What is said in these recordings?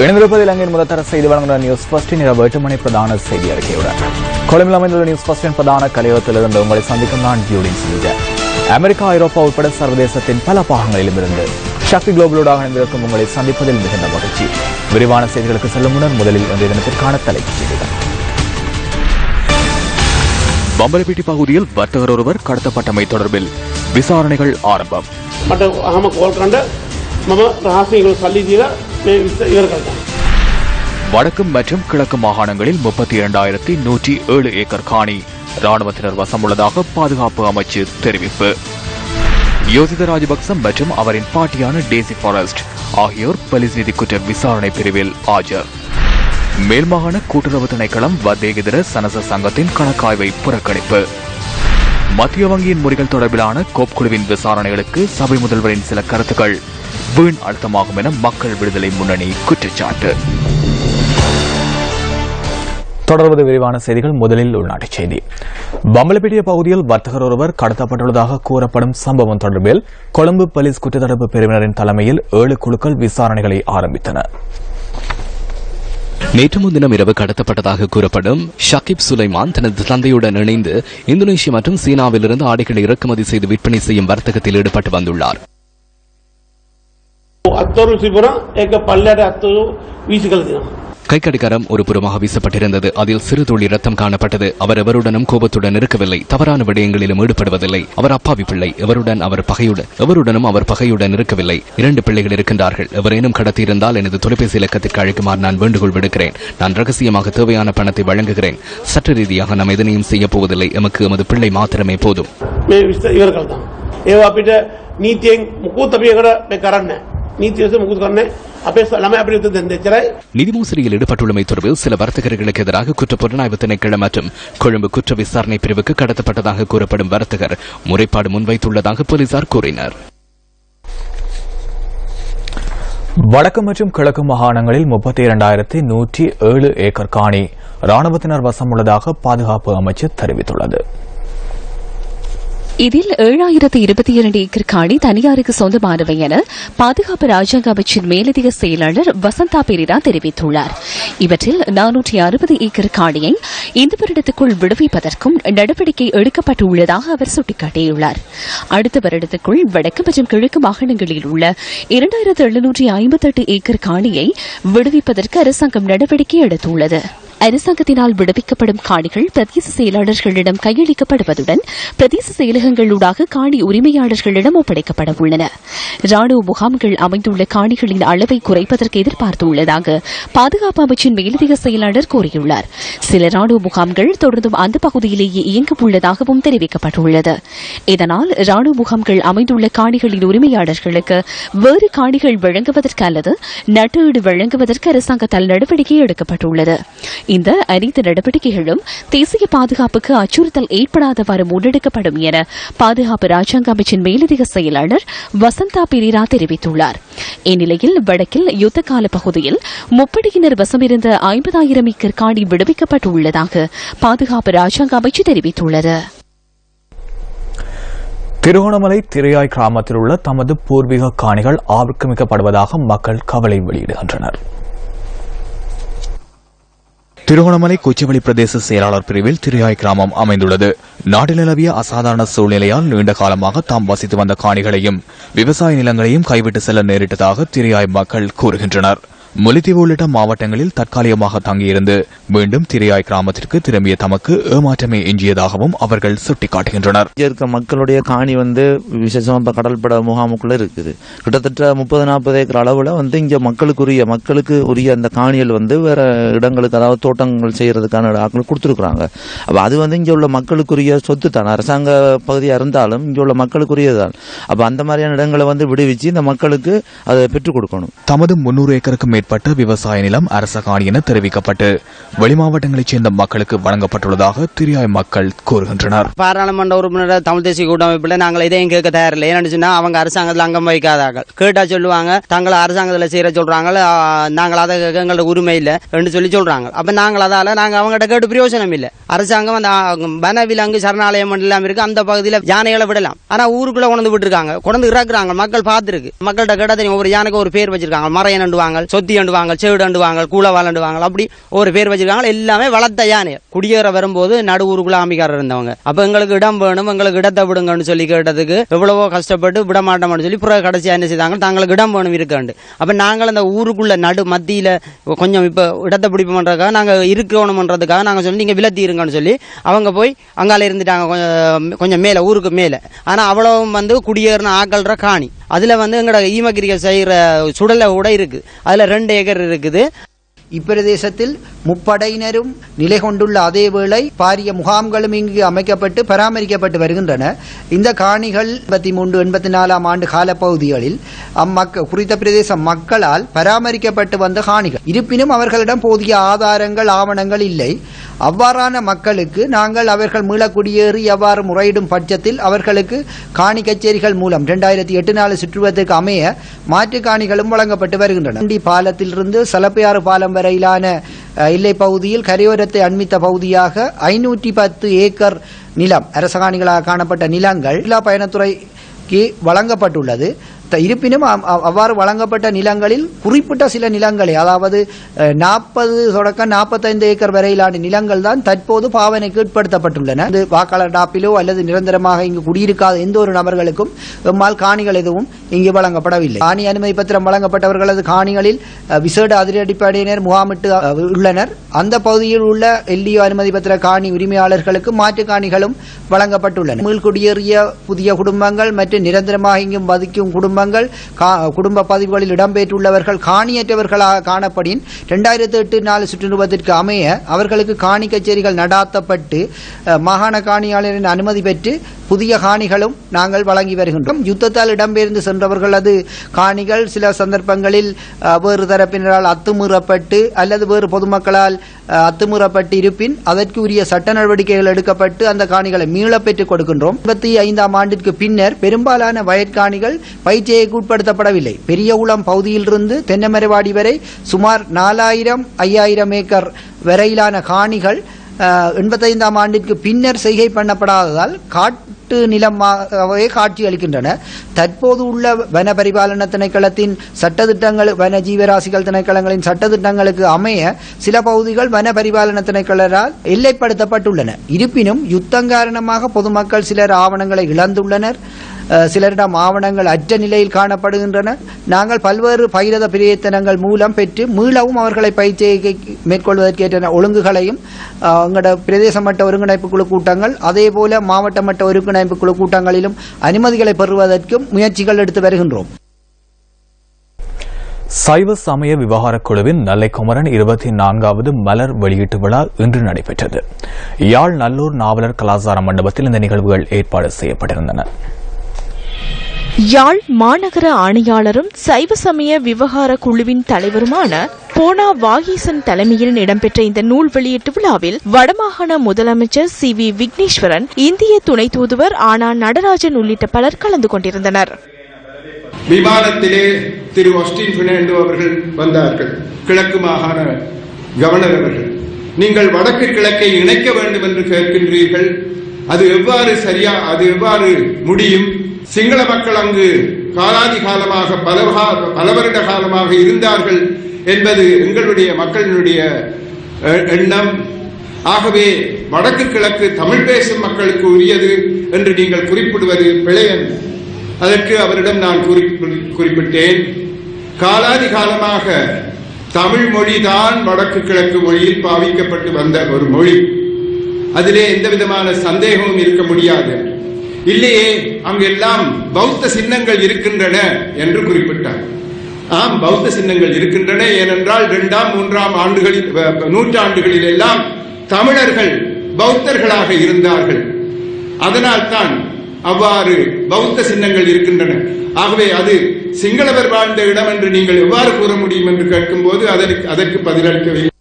இணைந்திருப்பது இலங்கையின் முதற்தர செய்தி வழங்குகிற நியூஸ் ஃபர்ஸ்டின் இரவு 8 மணி பிரதான செய்தி அறிக்கையுடன் கொழும்பில் அமைந்துள்ள நியூஸ் ஃபர்ஸ்டின் பிரதான கலையகத்திலிருந்து உங்களை சந்திக்கும் நான் ஜூலின் சிலிஜா. அமெரிக்கா, ஐரோப்பா உட்பட சர்வதேசத்தின் பல பாகங்களிலும் இருந்து சக்தி குளோபலோடாக இணைந்திருக்கும் உங்களை சந்திப்பதில் மிகுந்த மகிழ்ச்சி. விரிவான செய்திகளுக்கு செல்லும் முன்னர் முதலில் இன்றைய தினத்திற்கான தலைப்புச் செய்திகள். பம்பலப்பேட்டை பகுதியில் வர்த்தகர் ஒருவர் கடத்தப்பட்டமை தொடர்பில் விசாரணைகள் ஆரம்பம். வடக்கு மற்றும் கிழக்கு மாகாணங்களில் 32,107 ஏக்கர் காணி ராணுவத்தினர் வசம் உள்ளதாக பாதுகாப்பு அமைச்சு தெரிவிப்பு. யோசித ராஜபக்ச மற்றும் அவரின் பாட்டியான டேசி ஃபாரஸ்ட் ஆகியோர் போலீஸ் நீதி குற்ற விசாரணை பிரிவில் ஆஜர். மேல்மாகாண கூட்டுறவு திணைக்களம் வத்தேகிதர சனச சங்கத்தின் கணக்காய்வை புறக்கணிப்பு. மத்திய வங்கியின் முறைகள் தொடர்பிலான கோப் குழுவின் விசாரணைகளுக்கு சபை முதல்வரின் சில கருத்துக்கள் வீண் அழுத்தமாகும் என மக்கள் விடுதலை முன்னணி குற்றச்சாட்டு. தொடர்வது விரிவான செய்திகள். முதலில் உள்நாட்டுச் செய்தி. பம்பலப்பேட்டை பகுதியில் வர்த்தகர் ஒருவர் கடத்தப்பட்டுள்ளதாக கூறப்படும் சம்பவம் தொடர்பில் கொழும்பு போலீஸ் குற்றத்தடுப்பு பிரிவினரின் தலைமையில் 7 குழுக்கள் விசாரணைகளை ஆரம்பித்தன. நேற்று முன்தினம் இரவு கடத்தப்பட்டதாக கூறப்படும் ஷகிப் சுலைமான் தனது தந்தையுடன் இணைந்து இந்தோனேஷியா மற்றும் சீனாவிலிருந்து ஆடைகளை இறக்குமதி செய்து விற்பனை செய்யும் வர்த்தகத்தில் ஈடுபட்டு வந்துள்ளார். கைக்கடிகாரம் ஒரு புறமாக வீசப்பட்டிருந்தது. அதில் சிறு துளி ரத்தம் காணப்பட்டது. அவர் எவருடனும் கோபத்துடன் இருக்கவில்லை. தவறான விடயங்களிலும் ஈடுபடுவதில்லை. அவர் அப்பாவி பிள்ளை. எவருடனும் அவர் பகையுடன் இருக்கவில்லை. 2 பிள்ளைகள் இருக்கின்றார்கள். எவரேனும் கடத்தியிருந்தால் எனது தொலைபேசி இலக்கத்திற்கு அழைக்குமாறு நான் வேண்டுகோள் விடுக்கிறேன். நான் ரகசியமாக தேவையான பணத்தை வழங்குகிறேன். சட்ட ரீதியாக நாம் எதனையும் செய்ய போவதில்லை. எமக்கு எமது பிள்ளை மாத்திரமே போதும். நிதி மோசடியில் ஈடுபட்டுள்ளமை தொடர்பில் சில வர்த்தகர்களுக்கு எதிராக குற்றப்புலனாய்வு திணைக்களம் மற்றும் கொழும்பு குற்ற விசாரணை பிரிவுக்கு கடத்தப்பட்டதாக கூறப்படும் வர்த்தகர் முறைப்பாடு முன்வைத்துள்ளதாக போலீசார் கூறினர். வடக்கு மற்றும் கிழக்கு மாகாணங்களில் 32,107 ஏக்கர் காணி ராணுவத்தினர் வசம் உள்ளதாக பாதுகாப்பு அமைச்சு தெரிவித்துள்ளது. இதில் 7,022 ஏக்கர் காணி தனியாருக்கு சொந்தமானவை என பாதுகாப்பு ராஜாங்க அமைச்சின் மேலதிக செயலாளர் வசந்தா பெரிரா தெரிவித்துள்ளார். இவற்றில் 460 ஏக்கர் காணியை இந்த வருடத்துக்குள் விடுவிப்பதற்கும் நடவடிக்கை எடுக்கப்பட்டுள்ளதாக அவர் சுட்டிக்காட்டியுள்ளார். அடுத்த வருடத்துக்குள் வடக்கு மற்றும் கிழக்கு மாகாணங்களில் உள்ள 2,758 ஏக்கர் காணியை விடுவிப்பதற்கு அரசாங்கம் நடவடிக்கை எடுத்துள்ளது. அரசாங்கத்தினால் விடுவிக்கப்படும் காணிகள் பிரதேச செயலாளர்களிடம் கையளிக்கப்படுவதுடன் பிரதேச செயலகங்களூடாக காணி உரிமையாளர்களிடம் ஒப்படைக்கப்பட உள்ளன. ராணுவ முகாம்கள் அமைந்துள்ள காணிகளின் அளவை குறைப்பதற்கு எதிர்பார்த்துள்ளதாக பாதுகாப்பு அமைச்சின் மேலதிக செயலாளர் கூறியுள்ளார். சில ராணுவ முகாம்கள் தொடர்ந்தும் அந்த பகுதியிலேயே இயங்க உள்ளதாகவும் தெரிவிக்கப்பட்டுள்ளது. இதனால் ராணுவ முகாம்கள் அமைந்துள்ள காணிகளின் உரிமையாளர்களுக்கு வேறு காணிகள் வழங்குவதற்கு அல்லது நட்டஈடு வழங்குவதற்கு அரசாங்கத்தால் நடவடிக்கை எடுக்கப்பட்டுள்ளது. இந்த அனைத்து நடவடிக்கைகளும் தேசிய பாதுகாப்புக்கு அச்சுறுத்தல் ஏற்படாதவாறு முன்னெடுக்கப்படும் என பாதுகாப்பு ராஜாங்க அமைச்சின் மேலதிக செயலாளர் வசந்தா பெரிரா தெரிவித்துள்ளார். இந்நிலையில் வடக்கில் யுத்த கால பகுதியில் முப்படையினர் வசமிருந்த 50,000 ஏக்கர் காணி விடுவிக்கப்பட்டுள்ளதாக பாதுகாப்பு ராஜாங்க அமைச்சு தெரிவித்துள்ளது. திருகோணமலை திரையாய் கிராமத்தில் உள்ள தமது பூர்வீக காணிகள் ஆக்கிரமிக்கப்படுவதாக மக்கள் கவலை வெளியிடுகின்றனர். திருகோணமலை கொச்சிவெளி பிரதேச செயலாளர் பிரிவில் திரையாய் கிராமம் அமைந்துள்ளது. நாட்டில் நிலவிய அசாதாரண சூழ்நிலையால் நீண்ட காலமாக தாம் வசித்து வந்த காணிகளையும் விவசாய நிலங்களையும் கைவிட்டு செல்ல நேரிட்டதாக திரையாய் மக்கள் கூறுகின்றனர். முல்லைத்தீவு உள்ளிட்ட மாவட்டங்களில் தற்காலிகமாக தங்கியிருந்து மீண்டும் திரையாய் கிராமத்திற்கு திரும்பிய தமக்கு ஏமாற்றமே எஞ்சியதாகவும் அவர்கள் சுட்டிக்காட்டுகின்றனர். மக்களுடைய காணி விசேஷமா கடல்பட முகாமுக்குள்ள இருக்குது. கிட்டத்தட்ட 30-40 ஏக்கர் அளவுல இங்க மக்களுக்கு உரிய அந்த காணிகள் வேற இடங்களுக்கு, அதாவது தோட்டங்கள் செய்யறதுக்கான ஆட்கள் கொடுத்துருக்காங்க. அப்ப அது இங்க உள்ள மக்களுக்குரிய சொத்து தான். அரசாங்க பகுதியா இருந்தாலும் இங்க உள்ள மக்களுக்குரியதான். அப்ப அந்த மாதிரியான இடங்களை விடுவிச்சு இந்த மக்களுக்கு அதை பெற்றுக் கொடுக்கணும். தமது 300 ஏக்கருக்கு மேற்பட்ட விவசாய நிலம் அரச காணி என தெரிவிக்கப்பட்டு வெளிமாவட்டங்களைச் சேர்ந்த மக்களுக்கு வழங்கப்பட்டுள்ளதாக திரியாய் மக்கள் கூறுகின்றனர். பாராளுமன்ற உறுப்பினர் தமிழ் தேசிய கூட்டமைப்பில் நாங்கள் இதையும் கேட்க தயாரில்லை. ஏன்னு சொன்னா அவங்க அரசாங்கத்தில் அங்கம் வகிக்காதார்கள். கேட்டா சொல்லுவாங்க தங்களை அரசாங்கத்தில் செய்யற சொல்றாங்க, நாங்கள் அதை எங்களோட உரிமை இல்லை என்று சொல்றாங்க. அப்ப நாங்கள் நாங்கள் அவங்ககிட்ட கேட்டு பிரயோஜனம் இல்லை. அரசாங்கம் அந்த வனவிலங்கு சரணாலயம் எல்லாம் இருக்கு, அந்த பகுதியில் யானைகளை விடலாம். ஆனா ஊருக்குள்ள கொண்டு விட்டுருக்காங்க, கொண்டு இறக்குறாங்க. மக்கள் பார்த்துருக்கு. மக்கள்கிட்ட கேட்டா தெரியும், ஒவ்வொரு யானைக்கு ஒரு பேர் வச்சிருக்காங்க. மறைய நண்டுவாங்க, சொத்து முத்தி அண்டுவாங்க, செவிடு அண்டுவாங்க, கூலவாள் அண்டுவாங்க, அப்படி ஒரு பேர் வச்சிருக்காங்க. எல்லாமே வளர்த்த யானை. குடியேற வரும்போது நடு ஊருக்குள்ள ஆமிக்காரர் இருந்தவங்க. அப்ப எங்களுக்கு இடம் வேணும், எங்களுக்கு இடத்தை விடுங்கன்னு சொல்லி கேட்டதுக்கு எவ்வளவோ கஷ்டப்பட்டு விட மாட்டோம்னு சொல்லி பிறகு கடைசியா என்ன செய்தாங்க, தாங்களுக்கு இடம் வேணும் இருக்காண்டு. அப்ப நாங்கள் அந்த ஊருக்குள்ள நடு மத்தியில கொஞ்சம் இப்ப இடத்தை பிடிப்போம்ன்றதுக்காக நாங்க இருக்கணும்ன்றதுக்காக நாங்க சொல்லி நீங்க விலத்தி இருங்கன்னு சொல்லி அவங்க போய் அங்கால இருந்துட்டாங்க, கொஞ்சம் மேல ஊருக்கு மேல. ஆனா அவ்வளவு குடியேறின ஆக்கல்ற காணி அதுல எங்களோட ஈமக்கிரிகள் செய்யற சுடலை கூட இருக்கு. அதுல 2 ஏக்கர் இருக்குது. இப்பிரதேசத்தில் முப்படையினரும் நிலை கொண்டுள்ள அதேவேளை பாரிய முகாம்களும் இங்கு அமைக்கப்பட்டு பராமரிக்கப்பட்டு வருகின்றன. இந்த காணிகள் 83-84 ஆண்டு காலப்பகுதிகளில் குறித்த பிரதேச மக்களால் பராமரிக்கப்பட்டு வந்த காணிகள். இருப்பினும் அவர்களிடம் போதிய ஆதாரங்கள், ஆவணங்கள் இல்லை. அவ்வாறான மக்களுக்கு நாங்கள் அவர்கள் மீளக்குடியேறி எவ்வாறு முறையிடும் பட்சத்தில் அவர்களுக்கு காணி கச்சேரிகள் மூலம் 2008 சுற்றுவதற்கு அமைய மாற்று காணிகளும் வழங்கப்பட்டு வருகின்றன. பாலத்திலிருந்து சலப்பையாறு பாலம் வரையிலான எல்லை பகுதியில் கரையோரத்தை அண்மித்த பகுதியாக 510 ஏக்கர் நிலம் அரசகாணிகளாக காணப்பட்ட நிலங்கள் பயணத்துறைக்கு வழங்கப்பட்டுள்ளது. இருப்பினும் அவ்வாறு வழங்கப்பட்ட நிலங்களில் குறிப்பிட்ட சில நிலங்களை, அதாவது 40 தொடக்கம் 45 ஏக்கர் வரையிலான நிலங்கள் தான் தற்போது பாவனைக்கு உட்படுத்தப்பட்டுள்ளன. வாக்காளர் டாப்பிலோ அல்லது நிரந்தரமாக இங்கு குடியிருக்காத எந்த ஒரு நபர்களுக்கும் எம்மால் காணிகள் எதுவும் இங்கு வழங்கப்படவில்லை. காணி அனுமதி பத்திரம் வழங்கப்பட்டவர்களது காணிகளில் விசேட அதிரடிப்படையினர் முகாமிட்டு உள்ளனர். அந்த பகுதியில் உள்ள எல்டிஓ அனுமதி பத்திர காணி உரிமையாளர்களுக்கு மாற்று காணிகளும் வழங்கப்பட்டுள்ளன. மீள்குடியேறிய புதிய குடும்பங்கள் மற்றும் நிரந்தரமாக இங்கும் வதிக்கும் குடும்ப பதிவுகளில் இடம்பெற்றுள்ளவர்கள் காணியற்றவர்களாக காணப்படின் 2008 சுற்றுவதற்கு அமைய அவர்களுக்கு காணி கச்சேரிகள் நடாத்தப்பட்டு மாகாண காணியாளரின் அனுமதி பெற்று புதிய காணிகளும் நாங்கள் வழங்கி வருகின்றோம். யுத்தத்தால் இடம்பெயர்ந்து சென்றவர்களது காணிகள் சில சந்தர்ப்பங்களில் வேறு தரப்பினரால் அத்துமீறப்பட்டு அல்லது வேறு பொதுமக்களால் அத்துமீறப்பட்டு இருப்பின் அதற்கு உரிய சட்ட நடவடிக்கைகள் எடுக்கப்பட்டு அந்த காணிகளை மீள பெற்றுக் கொடுக்கின்றோம். 85 ஆண்டிற்கு பின்னர் பெரும்பாலான வயற்காணிகள் பயிற்சிக்கு உட்படுத்தப்படவில்லை. பெரியகுளம் பகுதியிலிருந்து தென்னமரவாடி வரை சுமார் 4000-5000 ஏக்கர் வரையிலான காணிகள் 85 ஆண்டிற்கு பின்னர் செய்கை பண்ணப்படாததால் காட்டு நிலமாகவே காட்சி அளிக்கின்றன. தற்போது உள்ள வன பரிபாலன திணைக்களத்தின் சட்டத்திட்டங்கள், வன ஜீவராசிகள் திணைக்களங்களின் சட்டத்திட்டங்களுக்கு அமைய சில பகுதிகள் வன பரிபாலன திணைக்களரால் எல்லைப்படுத்தப்பட்டுள்ளன. இருப்பினும் யுத்தம் காரணமாக பொதுமக்கள் சிலர் ஆவணங்களை இழந்துள்ளனர். சிலரிடம் ஆவணங்கள் அற்ற நிலையில் காணப்படுகின்றன. நாங்கள் பல்வேறு பகிரத பிரயத்தனங்கள் மூலம் பெற்று மீளவும் அவர்களை பயிற்சியை மேற்கொள்வதற்கேற்ற ஒழுங்குகளையும் எங்களோட பிரதேச மட்ட ஒருங்கிணைப்பு குழு கூட்டங்கள், அதேபோல மாவட்ட மட்ட ஒருங்கிணைப்பு குழு கூட்டங்களிலும் அனுமதிகளை பெறுவதற்கும் முயற்சிகள் எடுத்து வருகின்றோம். சைவ சமய விவகார குழுவின் நெல்லைக்குமரன் 24வது மலர் வெளியீட்டு விழா இன்று நடைபெற்றது. யாழ் நல்லூர் நாவலர் கலாசார மண்டபத்தில் இந்த நிகழ்வுகள் ஏற்பாடு செய்யப்பட்டிருந்தன. யாழ் மாநகர ஆணையாளரும் சைவ சமய விவகார குழுவின் தலைவருமான போனா வாகீசன் தலைமையில் இடம்பெற்ற இந்த நூல் வெளியீட்டு விழாவில் வடமாகாண முதலமைச்சர் CV விக்னேஸ்வரன், இந்திய துணை தூதுவர் ஆனா நடராஜன் உள்ளிட்ட பலர் கலந்து கொண்டிருந்தனர். விமானத்திலே திரு ஆஸ்டின் பெர்னாண்டோ அவர்கள் வந்தார்கள். கிழக்கு மாகாண கவர்னர் அவர்கள், நீங்கள் வடக்கு கிழக்கை இணைக்க வேண்டும் என்று கேட்கின்றீர்கள். அது எவ்வாறு முடியும்? சிங்கள மக்கள் அங்கு காலாதி காலமாக பல வருட காலமாக இருந்தார்கள் என்பது எங்களுடைய மக்களினுடைய எண்ணம். ஆகவே வடக்கு கிழக்கு தமிழ் பேசும் மக்களுக்கு உரியது என்று நீங்கள் குறிப்பிடுவது பிழையன். அதற்கு அவரிடம் நான் குறிப்பிட்டேன், காலாதி காலமாக தமிழ் மொழிதான் வடக்கு கிழக்கு மொழியில் பாவிக்கப்பட்டு வந்த ஒரு மொழி. அதிலே எந்த விதமான சந்தேகமும் இருக்க முடியாது. இல்லையே, அங்கெல்லாம் பௌத்த சின்னங்கள் இருக்கின்றன என்று குறிப்பிட்டார். ஆம், பௌத்த சின்னங்கள் இருக்கின்றன. ஏனென்றால் 2ஆம் 3ஆம் நூற்றாண்டுகளில் எல்லாம் தமிழர்கள் பௌத்தர்களாக இருந்தார்கள். அதனால்தான் அவ்வாறு பௌத்த சின்னங்கள் இருக்கின்றன. ஆகவே அது சிங்களவர் வாழ்ந்த இடம் என்று நீங்கள் எவ்வாறு கூற முடியும் என்று கேட்கும்போது அதற்கு பதிலளிக்கவில்லை.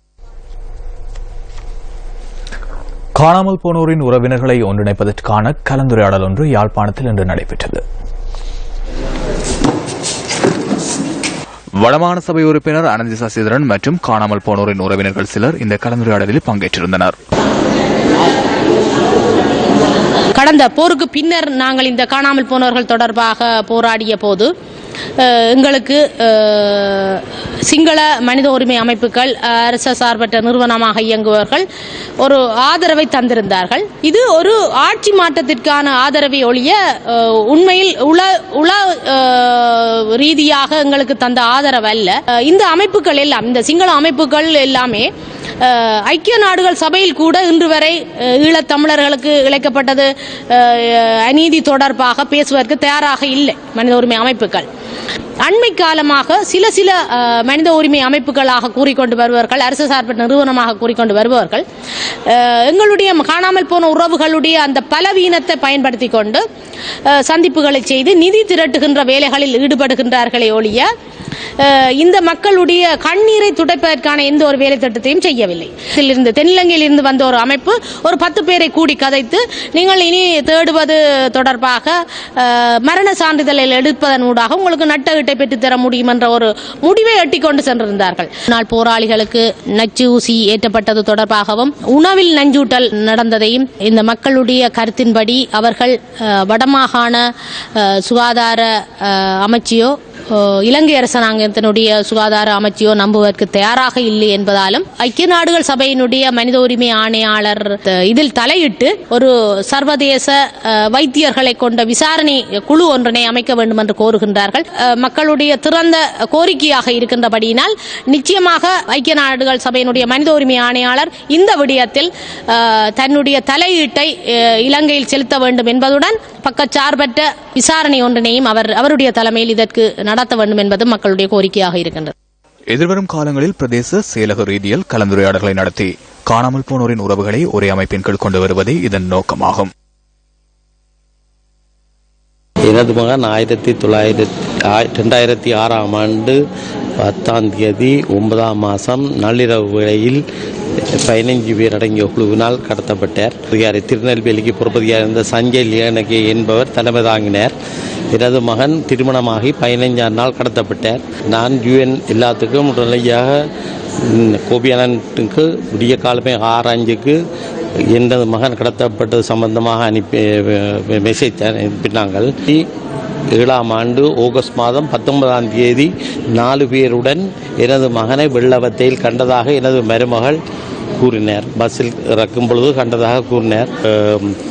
காணாமல் போனோரின் உறவினர்களை ஒன்றிணைப்பதற்கான கலந்துரையாடல் ஒன்று யாழ்ப்பாணத்தில் இன்று நடைபெற்றது. வடமாகாண சபை உறுப்பினர் அனந்தி சசிதரன் மற்றும் காணாமல் போனோரின் உறவினர்கள் சிலர் இந்த கலந்துரையாடலில் பங்கேற்றிருந்தனர். கடந்த போருக்கு பின்னர் நாங்கள் இந்த காணாமல் போனவர்கள் தொடர்பாக போராடிய போது எங்களுக்கு சிங்கள மனித உரிமை அமைப்புகள், அரச சார்பற்ற நிறுவனமாக இயங்குபவர்கள் ஒரு ஆதரவை தந்திருந்தார்கள். இது ஒரு ஆட்சி மாற்றத்திற்கான ஆதரவை ஒழிய உண்மையில் உள ரீதியாக எங்களுக்கு தந்த ஆதரவு அல்ல. இந்த அமைப்புகள் எல்லாம், இந்த சிங்கள அமைப்புகள் எல்லாமே ஐக்கிய நாடுகள் சபையில் கூட இன்று வரை ஈழத்தமிழர்களுக்கு இழைக்கப்பட்டது அநீதி தொடர்பாக பேசுவதற்கு தயாராக இல்லை. மனித உரிமை அமைப்புகள் அண்மை காலமாக சில மனித உரிமை அமைப்புகளாக கூறிக்கொண்டு வருபவர்கள், அரசு சார்பற்ற நிறுவனமாக கூறிக்கொண்டு வருபவர்கள் எங்களுடைய காணாமல் போன உறவுகளுடைய அந்த பலவீனத்தை பயன்படுத்தி கொண்டு சந்திப்புகளை செய்து நிதி திரட்டுகின்ற வேலைகளில் ஈடுபடுகின்றார்களே ஒழிய இந்த மக்களுடைய கண்ணீரை துடைப்பதற்கான எந்த ஒரு வேலை திட்டத்தையும் செய்யவில்லை. இதிலிருந்து தென்னிலங்கையில் இருந்து வந்த ஒரு அமைப்பு ஒரு 10 பேரை கூடி கதைத்து நீங்கள் இனி தேடுவது தொடர்பாக மரண சான்றிதழை எடுப்பதன் ஊடாக உங்களுக்கு நட்டகட்டை பெற்றுத்தர முடியும் என்ற ஒரு முடிவை எட்டி கொண்டு சென்றிருந்தார்கள். நாள் போராளிகளுக்கு நச்சு ஊசி ஏற்றப்பட்டது தொடர்பாகவும் உணவில் நஞ்சூட்டல் நடந்ததையும் இந்த மக்களுடைய கருத்தின்படி அவர்கள் வடமாகாண சுகாதார அமைச்சியோ இலங்கை அரசாங்கத்தினுடைய சுகாதார அமைச்சியோ நம்புவதற்கு தயாராக இல்லை என்பதாலும் ஐக்கிய நாடுகள் சபையினுடைய மனித உரிமை ஆணையாளர் இதில் தலையிட்டு ஒரு சர்வதேச வைத்தியர்களை கொண்ட விசாரணை குழு ஒன்றினை அமைக்க வேண்டும் என்று கோருகின்றார்கள். மக்களுடைய திறந்த கோரிக்கையாக இருக்கின்றபடியினால் நிச்சயமாக ஐக்கிய நாடுகள் சபையினுடைய மனித உரிமை ஆணையாளர் இந்த விடயத்தில் தன்னுடைய தலையீட்டை இலங்கையில் செலுத்த வேண்டும் என்பதுடன் பக்கச்சார்பற்ற விசாரணை ஒன்றினையும் அவருடைய தலைமையில் இதற்கு நடத்த வேண்டும் என்பது மக்களுடைய கோரிக்கையாக இருக்கின்றது. எதிர்வரும் காலங்களில் பிரதேச செயலக ரீதியில் கலந்துரையாடல்களை நடத்தி காணாமல் போனோரின் உறவுகளை ஒரே அமைப்பின் கீழ் கொண்டு வருவதே இதன் நோக்கமாகும். எனது மகன் 2006ஆம் ஆண்டு 10ஆம் தேதி 9ஆம் மாதம் நள்ளிரவு வேளையில் 15 பேர் அடங்கிய குழுவினால் கடத்தப்பட்டார். திருநெல்வேலிக்கு பொறுப்பதியாக இருந்த சஞ்சய் லியானகே என்பவர் தலைமை தாங்கினார். எனது மகன் திருமணமாகி 15ஆம் நாள் கடத்தப்பட்டார். நான் UN எல்லாத்துக்கும் உடனடியாக கோபியானனுக்கு விடிய காலமே 6:05க்கு எனது மகன் கடத்தப்பட்டது சம்பந்தமாக மெசேஜ் அனுப்பினாங்கள். 7ஆம் ஆண்டு ஆகஸ்ட் மாதம் 19ஆம் தேதி 4 பேருடன் எனது மகனை வெள்ளவத்தையில் கண்டதாக எனது மருமகள் கூறினார். பஸ்ஸில் இறக்கும் பொழுது கண்டதாக கூறினார்.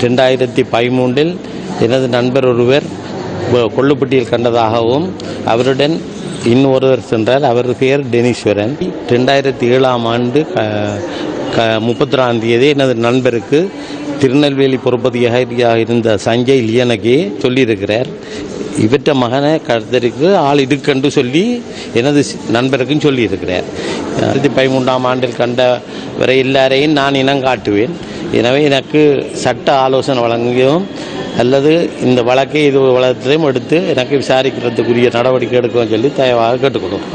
2013 எனது நண்பர் ஒருவர் கொள்ளுப்பட்டியில் கண்டதாகவும் அவருடன் இன்னொருவர் சென்றார். அவர் பெயர் டெனிஸ்வரன். 2007ஆம் ஆண்டு 31ஆம் தேதி எனது நண்பருக்கு திருநெல்வேலி பொறுப்பதியாக இருந்த சஞ்சய் லியனகே சொல்லியிருக்கிறார். இவற்ற மகனை கடத்தருக்கு ஆள் இருக்குன்னு சொல்லி எனது நண்பருக்கும் சொல்லியிருக்கிறார். 2013ஆம் ஆண்டில் கண்ட வரை எல்லாரையும் நான் இனம் காட்டுவேன். எனவே எனக்கு சட்ட ஆலோசனை வழங்கியும் அல்லது இந்த வழக்கை இது வழக்கையும் எடுத்து எனக்கு விசாரிக்கிறதுக்குரிய நடவடிக்கை எடுக்கும் சொல்லி தயவாக கேட்டுக்கொள்ளும்.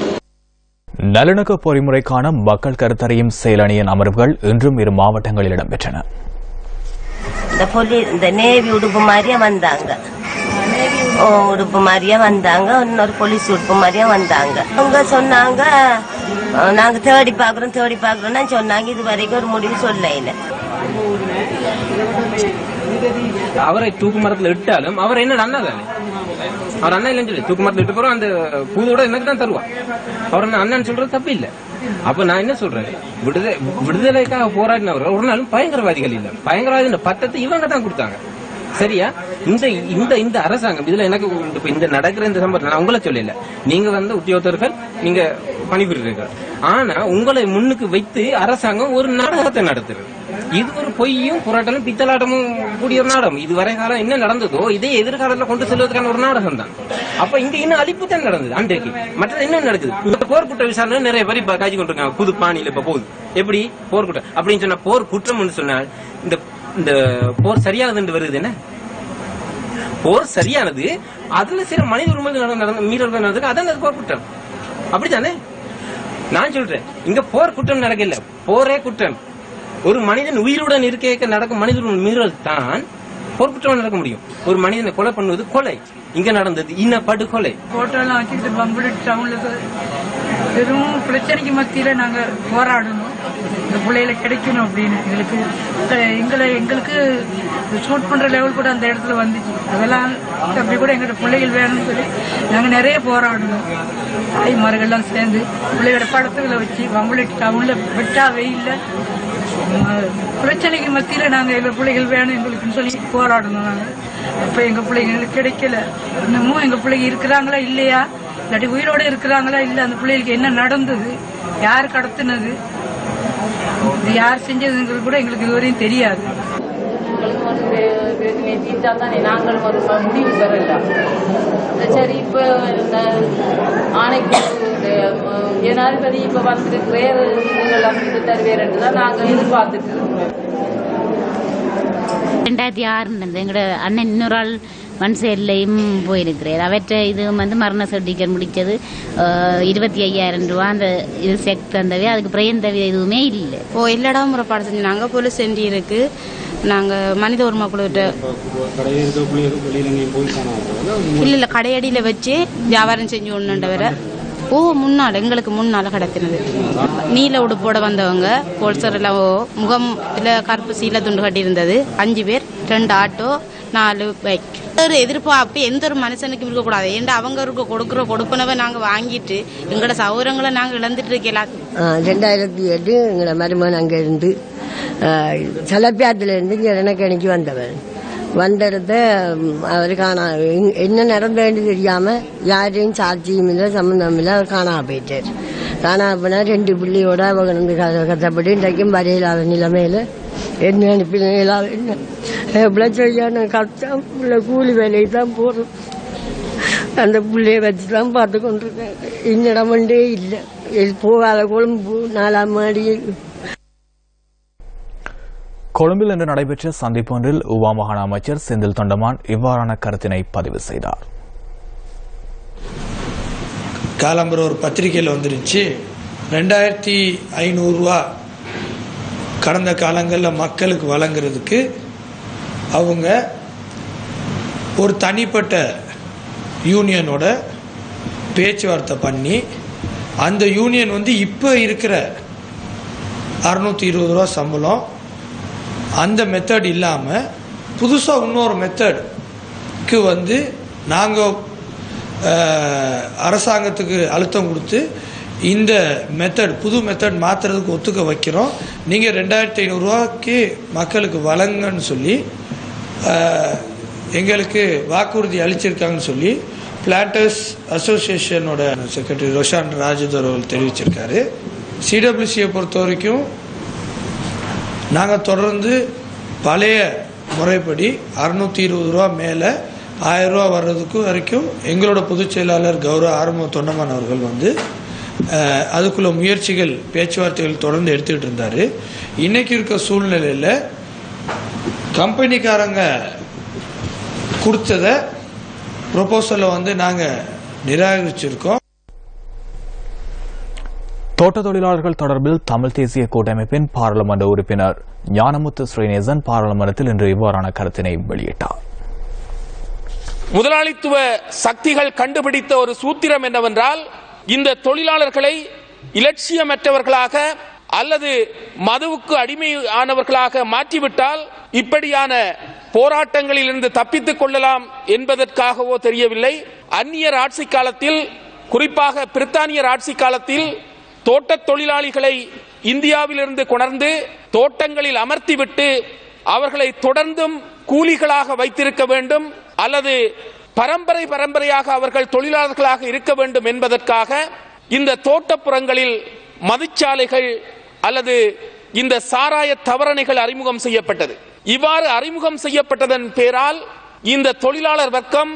நல்லிணக்க பொறிமுறைக்கான மக்கள் கருத்தறியும் செயலணியின் அமர்வுகள் இன்றும் 2 மாவட்டங்களில் இடம்பெற்றன. இந்த நேவி உடுப்பு மாதிரியே வந்தாங்க, உடுப்பு மாதிரியே வந்தாங்க, இன்னொரு போலீஸ் உடுப்பு மாதிரியே வந்தாங்க. அவங்க சொன்னாங்க நாங்க தேடி பாக்குறோம்னு சொன்னாங்க. இது வரைக்கும் ஒரு முடிவு சொல்ல இல்லை. அவரை தூக்கு மரத்தில் இட்டாலும் அவர் என்ன அண்ணா தானே, அவர் அண்ணா இல்லைன்னு சொல்லி தூக்கு மரத்தில் இட்டு போறோம். அந்த பூதோட எனக்கு தான் தருவான். அவர் அண்ணன் சொல்றது தப்பு இல்லை. அப்ப நான் என்ன சொல்றேன், விடுதலைக்காக போராடினவர்கள் ஒரு நாளும் பயங்கரவாதிகள் இல்லை. பயங்கரவாதி பட்டத்தை இவங்க தான் கொடுத்தாங்க. சரியா? இந்த அரசாங்கம் இதுல எனக்கு இந்த நடக்கிற இந்த சம்பவம் நான் உங்களை சொல்லல. நீங்க உத்தியோகத்தர்கள், நீங்க பணிபுரிகிறீர்கள். ஆனா உங்களை முன்னுக்கு வைத்து அரசாங்கம் ஒரு நாடகத்தை நடத்துறது. இது ஒரு பொய்யும் புரட்டலும் பித்தலாட்டமும் கூடிய ஒரு நாடகம். இதுவரை காலம் என்ன நடந்ததோ இதே எதிர்காலத்துல கொண்டு செல்வதற்கான ஒரு நாடகம் தான். அப்ப இங்க இன்னும் அழிப்பு தான் நடந்தது அன்றைக்கு. மற்றது என்ன நடக்குது? இந்த போர்க்குற்ற விசாரணை நிறைய பேர் இப்ப காய்ச்சி கொண்டிருக்காங்க. புது பாணியில இப்ப போகுது. எப்படி போர்க்குற்றம் அப்படின்னு சொன்னா, போர் குற்றம் சொன்னால் இந்த போர் சரியானது வருது. என்ன போர் சரியானது? அதுல சில மனித உரிமை மீறல்கள் நடந்தது. அதான் போர் குற்றம். அப்படித்தானே? நான் சொல்றேன், இங்க போர் குற்றம் நடக்கல, போரே குற்றம். ஒரு மனிதன் உயிருடன் இருக்க நடக்கும் மனித உரிமை மீறல் தான் போர்க்குற்றம் நடக்க முடியும். ஒரு மனிதனை கொலை பண்ணுவது கொலை. இங்க நடந்தது இன படுகொலை. பெரும் பிரச்சனைக்கு மத்தியில நாங்க போராடணும். இந்த பிள்ளைகளை கிடைக்கணும் அப்படின்னு எங்களுக்கு ஷூட் பண்ற லெவல் கூட அந்த இடத்துல வந்துச்சு. அதெல்லாம் அப்படி கூட எங்களோட பிள்ளைகள் வேணும்னு சொல்லி நாங்கள் நிறைய போராடணும். தாய்மார்கள்லாம் சேர்ந்து பிள்ளைகளோட படத்துகளை வச்சு அவங்கள வெட்டா வெயில்ல பிரச்சனைக்கு மத்தியில நாங்கள் எங்க பிள்ளைகள் வேணும் எங்களுக்குன்னு சொல்லி போராடணும். நாங்கள் அப்ப எங்க பிள்ளைங்களுக்கு கிடைக்கல. இன்னமும் எங்க பிள்ளைங்க இருக்கிறாங்களா இல்லையா, இல்லாட்டி உயிரோட இருக்கிறாங்களா இல்ல, அந்த பிள்ளைகளுக்கு என்ன நடந்தது, யார் கடத்தினது, யார் செஞ்சதுங்கிறது கூட எங்களுக்கு இதுவரையும் தெரியாது. நாங்களும் ஒரு முடிவு பெறலாம். சரி, இப்ப ஆணைக்கு ஜனாதிபதி இப்ப வந்திருக்கிற இது தருவேர் என்றுதான் நாங்கள் எதிர்பார்த்துட்டு இருக்கிறோம். 2006 எங்களோட அண்ணன் இன்னொரு ஆள் மண்சேர்லையும் போயிருக்கிறேன். அவற்றை இது மரண சர்டிஃபிகேட் முடிச்சது 25,000 ரூபா அந்த இது செக் தந்தவே, அதுக்கு பிரயந்தவி எதுவுமே இல்லை. எல்லா இடமும் முறைப்பாடு செஞ்சாங்க. போலீஸ் சென்டி இருக்கு. நாங்க மனித உரிமை குழுவிட்ட இல்ல கடையடியில வச்சு வியாபாரம் செஞ்சு ஒண்ணுண்டவரை முன்னாள் எங்களுக்கு முன்னால கடத்தினது. நீல உடுப்போட வந்தவங்க போலீசர் எல்லாம் முகம் கருப்பு சீல துண்டு கட்டி இருந்தது. 5 பேர், 2 ஆட்டோ, 4 பைக். எதிர்பார்ப்பு எந்த ஒரு மனுஷனுக்கும் இருக்கக்கூடாது. ஏன்டா அவங்க கொடுக்குற கொடுப்பனவை நாங்க வாங்கிட்டு எங்களோட சௌகரங்களை நாங்க இழந்துட்டு இருக்கலாம். 2008 எங்களோட மருமகன் அங்க இருந்து சலப்பியாத்துல இருந்து எனக்கு வந்தவர் வந்தெடுத்த அவர் என்ன நடந்ததுன்னு தெரியாம யாரையும் சாட்சியும் இல்லை, சம்பந்தம் இல்லை. அவர் காணாம போயிட்டார். காணாம போனா 2 பிள்ளையோட அவங்க வந்து கஷ்டப்பட்டு இன்றைக்கும் வரையிலாத நிலைமையில என்ன அனுப்பினால என்ன எவ்வளவு செய்யான கஷ்டம். பிள்ளை கூலி வேலைக்கு தான் போறோம். அந்த பிள்ளைய வச்சுதான் பார்த்து கொண்டிருக்கேன். இன்னிடம் ஒன்றே இல்லை. போகாத கொழும்பு 4ஆம் மாடி. கொழும்பில் இன்று நடைபெற்ற சந்திப்பு ஒன்றில் உவா மாகாண அமைச்சர் செந்தில் தொண்டமான் இவ்வாறான கருத்தினை பதிவு செய்தார். காலம்பரம் ஒரு பத்திரிகையில் வந்துருச்சு, 2500 ரூபா கடந்த காலங்களில் மக்களுக்கு வழங்குறதுக்கு அவங்க ஒரு தனிப்பட்ட யூனியனோட பேச்சுவார்த்தை பண்ணி அந்த யூனியன் வந்து இப்போ இருக்கிற 620 ரூபா சம்பளம் அந்த மெத்தட் இல்லாமல் புதுசாக இன்னொரு மெத்தடுக்கு வந்து நாங்கள் அரசாங்கத்துக்கு அழுத்தம் கொடுத்து இந்த மெத்தட் புது மெத்தட் மாற்றுறதுக்கு ஒத்துக்க வைக்கிறோம். நீங்கள் 2500 ரூபாய்க்கு மக்களுக்கு வழங்கன்னு சொல்லி எங்களுக்கு வாக்குறுதி அளிச்சிருக்காங்கன்னு சொல்லி பிளான்டர்ஸ் அசோசியேஷனோட செக்ரட்டரி ரோஷான் ராஜதர் அவர்கள் தெரிவிச்சிருக்காரு. சிடபிள்யூசியை பொறுத்த வரைக்கும் நாங்கள் தொடர்ந்து பழைய முறைப்படி 620 ரூபா மேலே 1000 ரூபா வர்றதுக்கு வரைக்கும் எங்களோட பொதுச் செயலாளர் கௌரவ ஆறுமுக தொண்டமான் அவர்கள் வந்து அதுக்குள்ள முயற்சிகள் பேச்சுவார்த்தைகள் தொடர்ந்து எடுத்துக்கிட்டு இருந்தார். இன்னைக்கு இருக்க சூழ்நிலையில் கம்பெனிக்காரங்க கொடுத்தத ப்ரொபோசலை வந்து நாங்கள் நிராகரிச்சிருக்கோம். தோட்ட தொழிலாளர்கள் தொடர்பில் தமிழ் தேசிய கூட்டமைப்பின் பாராளுமன்ற உறுப்பினர் ஞானமுத்து ஸ்ரீநேசன் பாராளுமன்றத்தில் இன்று இவ்வாறான கருத்தினை வெளியிட்டார். முதலாளித்துவ சக்திகள் கண்டுபிடித்த ஒரு சூத்திரம் என்னவென்றால், இந்த தொழிலாளர்களை இலட்சியமற்றவர்களாக அல்லது மதுவுக்கு அடிமையானவர்களாக மாற்றிவிட்டால் இப்படியான போராட்டங்களில் இருந்து தப்பித்துக் கொள்ளலாம் என்பதற்காகவோ தெரியவில்லை. அந்நியர் ஆட்சி காலத்தில், குறிப்பாக பிரித்தானியர் ஆட்சி காலத்தில் தோட்ட தொழிலாளிகளை இந்தியாவிலிருந்து கொணர்ந்து தோட்டங்களில் அமர்த்திவிட்டு அவர்களை தொடர்ந்தும் கூலிகளாக வைத்திருக்க வேண்டும் அல்லது பரம்பரையாக அவர்கள் தொழிலாளர்களாக இருக்க வேண்டும் என்பதற்காக இந்த தோட்டப்புறங்களில் மதுச்சாலைகள் அல்லது இந்த சாராய தவறணைகள் அறிமுகம் செய்யப்பட்டது. இவ்வாறு அறிமுகம் செய்யப்பட்டதன் பேரால் இந்த தொழிலாளர் வர்க்கம்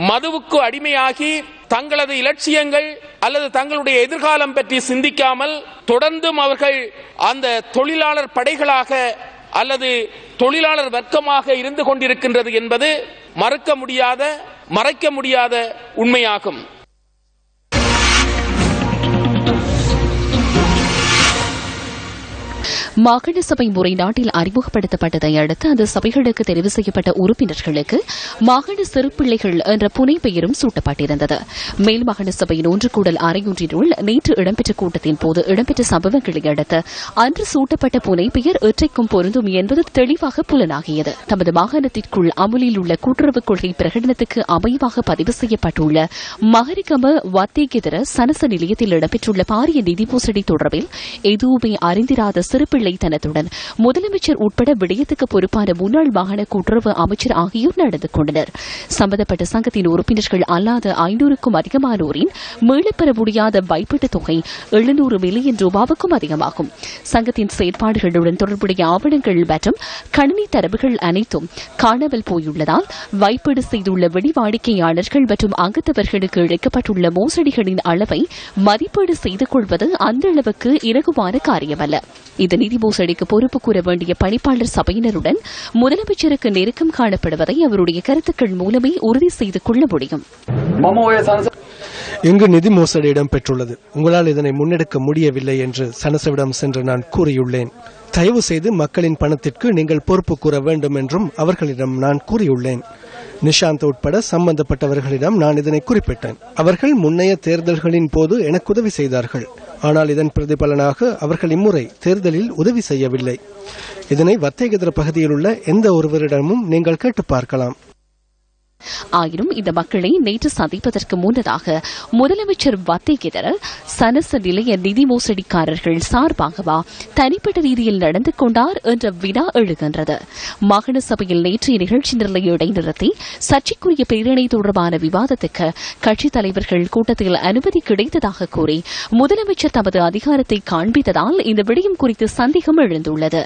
மதுவுக்கு அடிமையாகி தங்களது இலட்சியங்கள் அல்லது தங்களுடைய எதிர்காலம் பற்றி சிந்திக்காமல் தொடர்ந்தும் அவர்கள் அந்த தொழிலாளர் படைகளாக அல்லது தொழிலாளர் வர்க்கமாக இருந்து கொண்டிருக்கின்றது என்பது மறைக்க முடியாத உண்மையாகும். மாகாண சபை முறை நாட்டில் அறிமுகப்படுத்தப்பட்டதை அடுத்து அந்த சபைகளுக்கு தெரிவு செய்யப்பட்ட உறுப்பினர்களுக்கு மாகாண சிறுபிள்ளைகள் என்ற புனைப்பெயரும் சூட்டப்பட்டிருந்தது. மேல் மாகாண சபையின் ஒன்றுகூடல் அறையொன்றினுள் நேற்று இடம்பெற்ற கூட்டத்தின் போது இடம்பெற்ற சம்பவங்களை அடுத்து அன்று சூட்டப்பட்ட புனைப்பெயர் இற்றைக்கும் பொருந்தும் என்பது தெளிவாக புலனாகியது. தமது மாகாணத்திற்குள் அமுலில் உள்ள கூட்டுறவு கொள்கை பிரகடனத்துக்கு அமைவாக பதிவு செய்யப்பட்டுள்ள மகரிகம வத்தேகெதர சனச நிலையத்தில் இடம்பெற்றுள்ள பாரிய நிதி மோசடி தொடர்பில் எதுவுமே அறிந்திராத சிறுபிள்ளைத்தனத்துடன் முதலமைச்சர் உட்பட விடயத்துக்கு பொறுப்பான முன்னாள் மாகாண கூட்டுறவு அமைச்சர் ஆகியோர் நடந்து கொண்டனர். சம்பந்தப்பட்ட சங்கத்தின் உறுப்பினர்கள் அல்லாத 500க்கும் அதிகமானோரின் மீளப்பெற முடியாத வைப்பீட்டுத் தொகை 700 மில்லியன் ரூபாவுக்கும் அதிகமாகும். சங்கத்தின் செயற்பாடுகளுடன் தொடர்புடைய ஆவணங்கள் மற்றும் கணினி தரவுகள் அனைத்தும் காணாமல் போயுள்ளதால் வைப்பீடு செய்துள்ள வெளிவாடிக்கையாளர்கள் மற்றும் அங்கத்தவர்களுக்கு இழைக்கப்பட்டுள்ள மோசடிகளின் அளவை மதிப்பீடு செய்து கொள்வது அந்த அளவுக்கு இலகுவான காரியமல்ல. இந்த நிதி மோசடிக்கு பொறுப்பு கூற வேண்டிய பணிப்பாளர் சபையினருடன் முதலமைச்சருக்கு நெருக்கம் காணப்படுவதை அவருடைய கருத்துக்கள் மூலமே உறுதி செய்து கொள்ள முடியும். இங்கு நிதி மோசடி இடம்பெற்றுள்ளது. உங்களால் இதனை முன்னெடுக்க முடியவில்லை என்று சனசவிடம் சென்று நான் கூறியுள்ளேன். தயவு செய்து மக்களின் பணத்திற்கு நீங்கள் பொறுப்பு கூற வேண்டும் என்றும் அவர்களிடம் நான் கூறியுள்ளேன். நிஷாந்த் உட்பட சம்பந்தப்பட்டவர்களிடம் நான் இதனை குறிப்பிட்டேன். அவர்கள் முன்னைய தேர்தல்களின் போது எனக்கு உதவி செய்தார்கள். ஆனால் இதன் பிரதிபலனாக அவர்கள் இம்முறை தேர்தலில் உதவி செய்யவில்லை. இதனை வத்தேகெதர பகுதியில் உள்ள எந்த ஒருவரிடமும் நீங்கள் கேட்டு பார்க்கலாம். ஆயினும் இந்த மக்களை நேற்று சந்திப்பதற்கு முன்னதாக முதலமைச்சர் வத்தேகெதர சனச நிலைய நிதி மோசடிக்காரர்கள் சார்பாகவா தனிப்பட்ட ரீதியில் நடந்து கொண்டார் என்ற வினா எழுகின்றது. மாகாண சபையில் நேற்றைய நிகழ்ச்சி நிலையை இடைநிறுத்தி சர்ச்சைக்குரிய பிரேரணை தொடர்பான விவாதத்துக்கு கட்சித் தலைவர்கள் கூட்டத்தில் அனுமதி கிடைத்ததாக கூறி முதலமைச்சர் தமது அதிகாரத்தை காண்பித்ததால் இந்த விடயம் குறித்து சந்தேகம் எழுந்துள்ளது.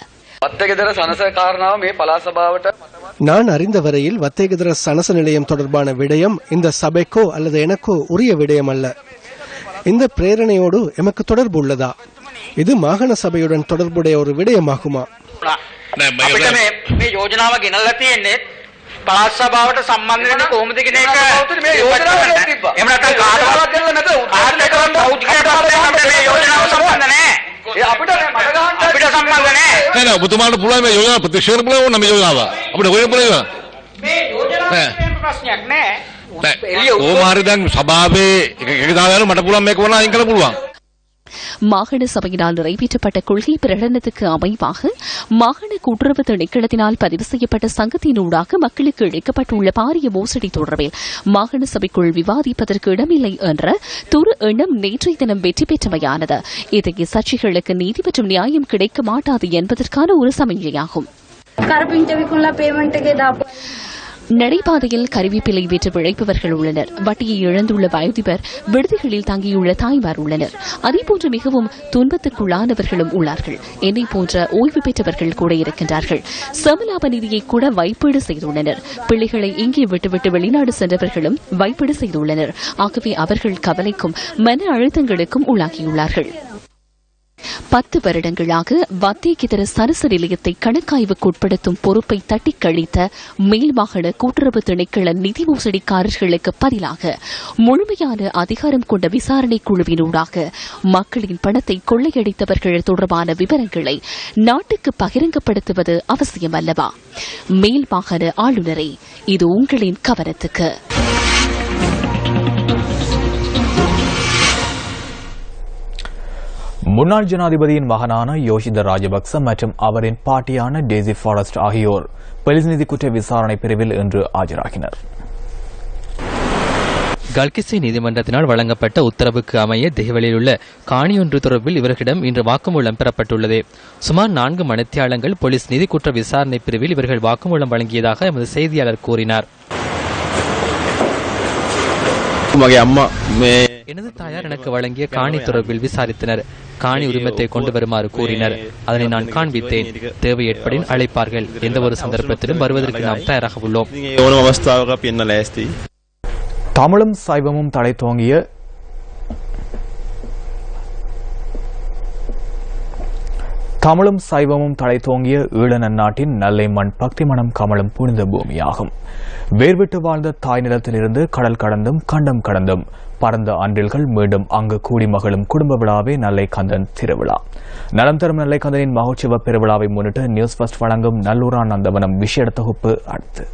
நான் அறிந்த வரையில் வத்தேகெதர சனச நிலையம் தொடர்பான விடயம் இந்த சபைக்கோ அல்லது எனக்கோ உரிய விடயம் அல்ல. இந்த பிரேரணையோடு எமக்கு தொடர்பு உள்ளதா? இது மாகாண சபையுடன் தொடர்புடைய ஒரு விடயமாகுமா? ඔබතුමාට පුළුවන් මේ යෝජනාව ප්‍රතික්ෂේප කරන්න ඕන මේ යෝජනාව. අපිට හොයන්න පුළුවන්. මේ යෝජනාව ප්‍රශ්නයක් නෑ. කොහොම දැන් සභාවේ එක දාගෙන මට පුළුවන් මේක වුණා අයින් කරන්න පුළුවන්. மாகாண சபையினால் நிறைவேற்றப்பட்ட கொள்கை பிரகடனத்துக்கு அமைவாக மாகாண கூட்டுறவு திணைக்களத்தினால் பதிவு செய்யப்பட்ட சங்கத்தினூடாக மக்களுக்கு இழைக்கப்பட்டுள்ள பாரிய மோசடி தொடர்பில் மாகாண சபைக்குள் விவாதிப்பதற்கு இடமில்லை என்ற துரு எண்ணம் நேற்றைய தினம் வெற்றி பெற்றமையானது. இத்தகைய சர்ச்சைகளுக்கு நீதி மற்றும் நியாயம் கிடைக்க மாட்டாது என்பதற்கான ஒரு சமிஞ்சையாகும். நடைபாதையில் கருவிப்பிலை விற்று பிழைப்பவர்கள் உள்ளனர். வட்டியை இழந்துள்ள வயோதிபர், விடுதிகளில் தங்கியுள்ள தாய்மார் உள்ளனர். அதேபோன்று மிகவும் துன்பத்துக்குள்ளானவர்களும் உள்ளார்கள். என்னை போன்ற ஓய்வு பெற்றவர்கள் கூட இருக்கின்றார்கள். சமலாப நிதியை கூட வைப்பீடு செய்துள்ளனர். பிள்ளைகளை இங்கே விட்டுவிட்டு வெளிநாடு சென்றவர்களும் வைப்பீடு செய்துள்ளனர். ஆகவே அவர்கள் கவலைக்கும் மன அழுத்தங்களுக்கும் உள்ளாகியுள்ளார்கள். 10 வருடங்களாக வத்தேகெதர சனச நிலையத்தை கணக்காய்வுக்கு உட்படுத்தும் பொறுப்பை தட்டிக் கழித்த மேல் மாகாண கூட்டுறவு திணைக்கள நிதி மோசடிக்காரர்களுக்கு பதிலாக முழுமையான அதிகாரம் கொண்ட விசாரணை குழுவினூடாக மக்களின் பணத்தை கொள்ளையடித்தவர்கள் தொடர்பான விவரங்களை நாட்டுக்கு பகிரங்கப்படுத்துவது அவசியம் அல்லவா? மேல் மாகாண ஆளுநரை, இது உங்களின் கவனத்துக்கு. முன்னாள் ஜனாதிபதியின் மகனான யோஷித ராஜபக்ச மற்றும் அவரின் பாட்டியான டேசி ஃபாரஸ்ட் ஆகியோர் போலீஸ் நீதி குற்ற விசாரணை பிரிவில் இன்று ஆஜராகினர். கல்கிஸ்ஸி நீதிமன்றத்தினால் வழங்கப்பட்ட உத்தரவுக்கு அமைய தேவலில் உள்ள காணியொன்று தொடர்பில் இவர்களிடம் இன்று வாக்குமூலம் பெறப்பட்டுள்ளது. சுமார் 4 மணித்தியாலங்கள் போலீஸ் நீதி குற்ற விசாரணை பிரிவில் இவர்கள் வாக்குமூலம் வழங்கியதாக எமது செய்தியாளர் கூறினார். எனது தாயார் எனக்கு வழங்கிய காணி தொடர்பில் விசாரித்தனர். காணி உரிமத்தை கொண்டு வருமாறு கூறினர். அதனை நான் காண்பித்தேன். தேவை ஏற்படின் அழைப்பார்கள். எந்த ஒரு சந்தர்ப்பத்திலும் வருவதற்கு நாம் தயாராக உள்ளோம். தமிழும் சைவமும் தலை தோங்கிய ஈழ நன்னாட்டின் நல்லை மண் பக்தி மனம் கமலும் புனித பூமியாகும். வேர்விட்டு வாழ்ந்த தாய் நிலத்திலிருந்து கடல் கடந்தும் கண்டம் கடந்தும் பரந்த அன்றில்கள் மீண்டும் அங்கு கூடி மகளும் குடும்ப விழாவே நல்லைக்கந்தன் திருவிழா. நலம் தரும் நல்லைக்கந்தனின் மகோற்சவ பெருவிழாவை முன்னிட்டு நியூஸ் ஃபர்ஸ்ட் வழங்கும் நல்லூரா நந்தவனம் விசேட தொகுப்பு அடுத்து.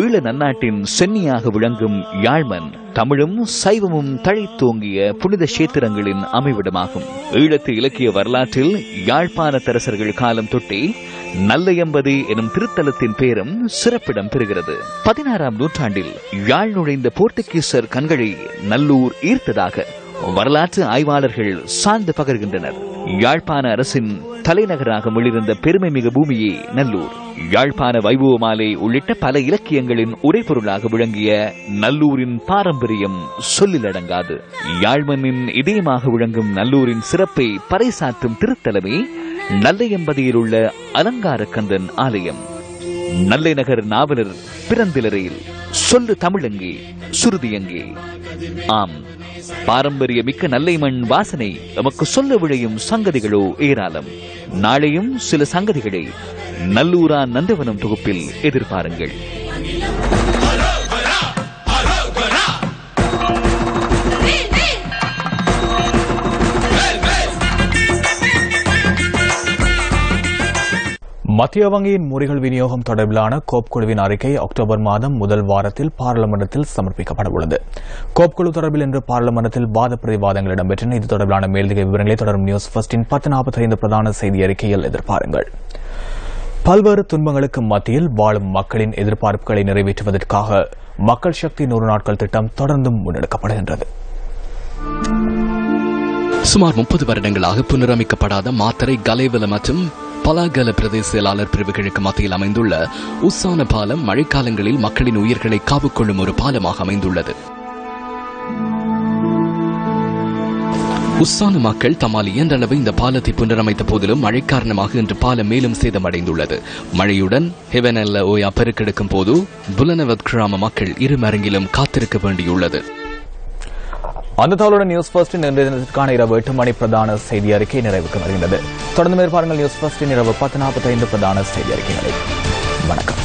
ஈழ நன்னாட்டின் சென்னியாக விளங்கும் யாழ்மண் தமிழும் சைவமும் தழைத்தோங்கிய புனித கஷேத்திரங்களின் அமைவிடமாகும். ஈழத்து இலக்கிய வரலாற்றில் யாழ்ப்பாண தரசர்கள் காலம் தொட்டே நல்லையம்பதி எனும் திருத்தலத்தின் பேரும் சிறப்பிடம் பெறுகிறது. 16ஆம் நூற்றாண்டில் யாழ் நுழைந்த போர்த்துகீசர் கண்களை நல்லூர் ஈர்த்ததாக வரலாற்று ஆய்வாளர்கள் சார்ந்து பகர்கின்றனர். யாழ்ப்பாண அரசின் தலைநகராக மிளிர்ந்த பெருமைமிகு பூமியே நல்லூர். யாழ்ப்பாண வைபவமாலை உள்ளிட்ட பல இலக்கியங்களின் உரைப்பொருளாக விளங்கிய நல்லூரின் பாரம்பரியம் சொல்லிலடங்காது. யாழ்மண்ணின் இதயமாக விளங்கும் நல்லூரின் சிறப்பை பறைசாற்றும் திருத்தலமே நல்லையம்பதியில் உள்ள அலங்காரக்கந்தன் ஆலயம். நல்லை நகர் நாவலர் பிறந்திலரையில் சொல்லு தமிழங்கே சுருதியங்கே. ஆம், பாரம்பரிய மிக்க நல்லை மண் வாசனை நமக்கு சொல்ல விழையும் சங்கதிகளோ ஏராளம். நாளையும் சில சங்கதிகளை நல்லூரா நந்தவனம் தொகுப்பில் எதிர்பாருங்கள். மத்திய வங்கியின் முறைகள் விநியோகம் தொடர்பிலான கோப் குழுவின் அறிக்கை அக்டோபர் மாதம் முதல் வாரத்தில் பாராளுமன்றத்தில் சமர்ப்பிக்கப்பட உள்ளது. கோப் குழு தொடர்பில் இன்று பாராளுமன்றத்தில் வாத பிரதிவாதங்கள் இடம்பெற்றன. இது தொடர்பிலான மேலதிக விவரங்களை தொடரும் நியூஸ் ஃபர்ஸ்டின் 10:45 பிரதான செய்தி அறிக்கையில் எதிர்பாருங்கள். பல்வேறு துன்பங்களுக்கு மத்தியில் வாழும் மக்களின் எதிர்பார்ப்புகளை நிறைவேற்றுவதற்காக மக்கள் சக்தி 100 நாட்கள் திட்டம் தொடர்ந்தும் முன்னெடுக்கப்படுகின்றது. சுமார் 30 வருடங்களாக புனரமைக்கப்படாத மாத்தறை கலேவல மற்றும் பலாகல பிரதேச செயலாளர் பிரிவுகளுக்கு மத்தியில் அமைந்துள்ள உஸ்ஸான பாலம் மழைக்காலங்களில் மக்களின் உயிர்களை காவுக்கொள்ளும் ஒரு பாலமாக அமைந்துள்ளது. உஸ்ஸான மக்கள் தம்மால் இயன்றளவு இந்த பாலத்தை புனரமைத்த போதிலும் மழை காரணமாக இன்று பாலம் மேலும் சேதமடைந்துள்ளது. மழையுடன் ஹெவனல்ல ஓயா பெருக்கெடுக்கும் போது புலனவத் கிராம மக்கள் இருமரங்கிலும் காத்திருக்க வேண்டியுள்ளது. அந்த தகவலுடன் நியூஸ் ஃபர்ஸ்டின் இன்றைய தினத்திற்கான இரவு 8 மணி பிரதான செய்தி அறிக்கை நிறைவுக்கு வருகின்றது. தொடர்ந்து மேற்பாருங்கள் நியூஸ் ஃபர்ஸ்டின் இரவு 10:45 பிரதான செய்தி அறிக்கைகளை. வணக்கம்.